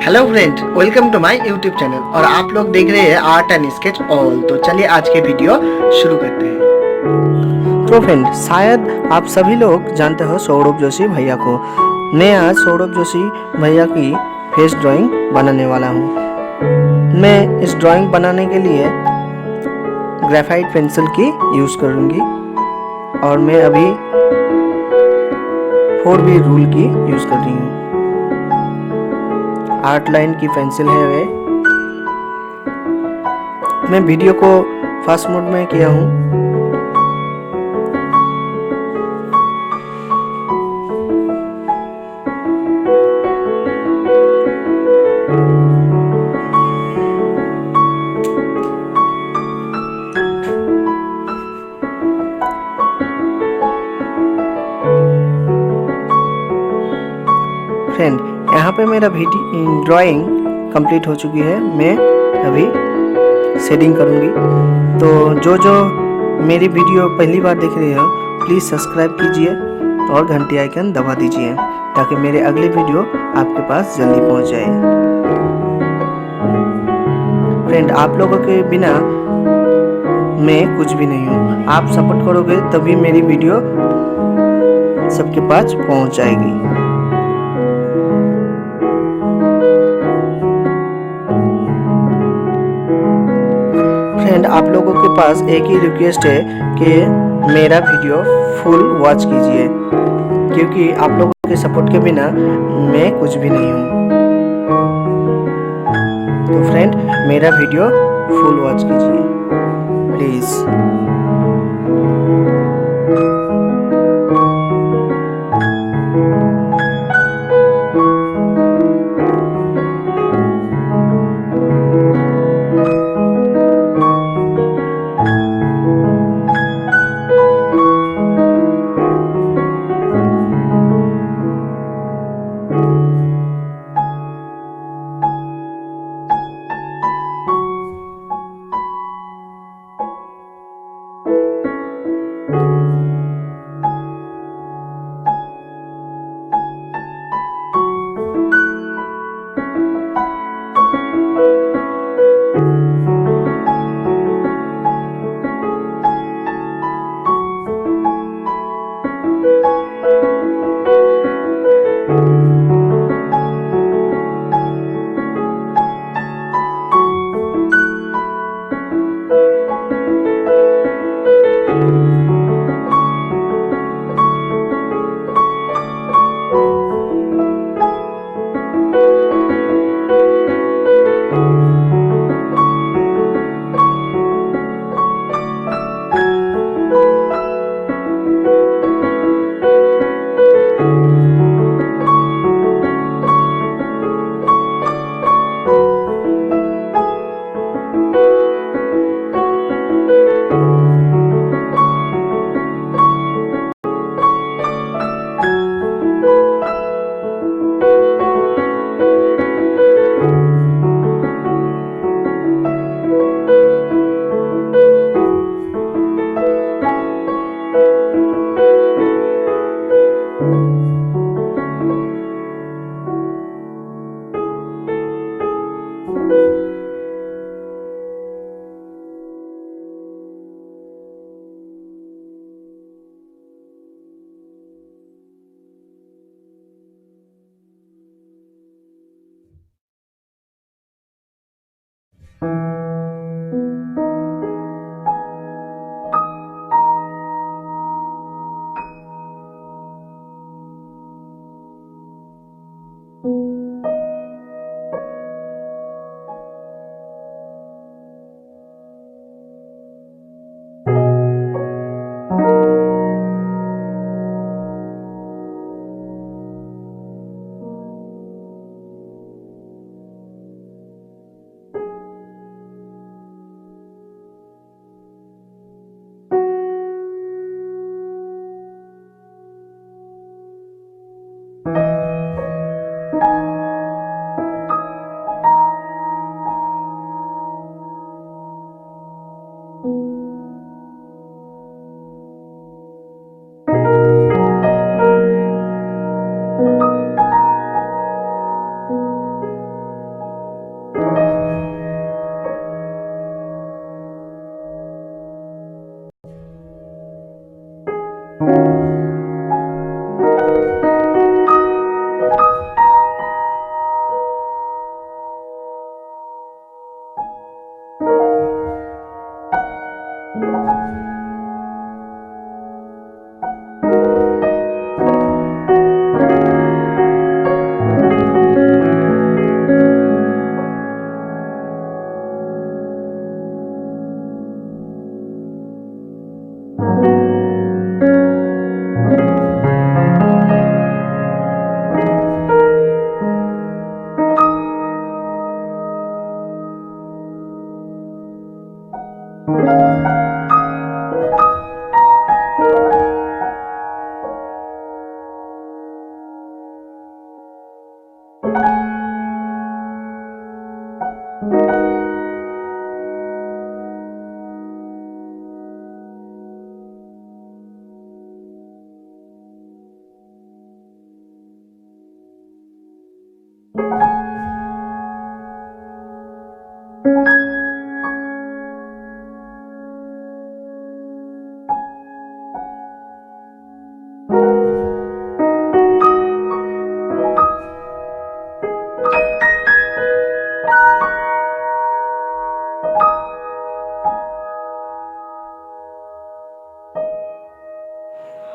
Hello friend, welcome to my YouTube channel और आप लोग देख रहे हैं आर्ट एंड स्केच ऑल। तो चलिए आज के वीडियो शुरू करते हैं। तो फ्रेंड, शायद आप सभी लोग जानते हो सौरभ जोशी भैया को। मैं आज सौरभ जोशी भैया की फेस ड्राइंग बनाने वाला हूँ। मैं इस ड्राइंग बनाने के लिए ग्रेफाइट पेंसिल की यूज़ करूँगी और मैं अभी 4B रूल की यूज़ कर रही हूँ। आर्ट लाइन की पेंसिल है वे। मैं वीडियो को फास्ट मोड में किया हूँ। फ्रेंड, यहाँ पे मेरा ड्राइंग कंप्लीट हो चुकी है। मैं अभी शेडिंग करूँगी। तो जो मेरी वीडियो पहली बार देख रहे हो, प्लीज़ सब्सक्राइब कीजिए और घंटी आइकन दबा दीजिए ताकि मेरे अगले वीडियो आपके पास जल्दी पहुँच जाए। फ्रेंड, आप लोगों के बिना मैं कुछ भी नहीं हूँ। आप सपोर्ट करोगे तभी मेरी वीडियो सबके पास पहुँच जाएगी। फ्रेंड, आप लोगों के पास एक ही रिक्वेस्ट है कि मेरा वीडियो फुल वॉच कीजिए, क्योंकि आप लोगों के सपोर्ट के बिना मैं कुछ भी नहीं हूँ। तो फ्रेंड, मेरा वीडियो फुल वॉच कीजिए प्लीज़।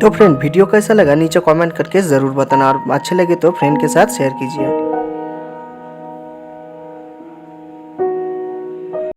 तो फ्रेंड वीडियो कैसा लगा नीचे कमेंट करके ज़रूर बताना और अच्छे लगे तो फ्रेंड के साथ शेयर कीजिए।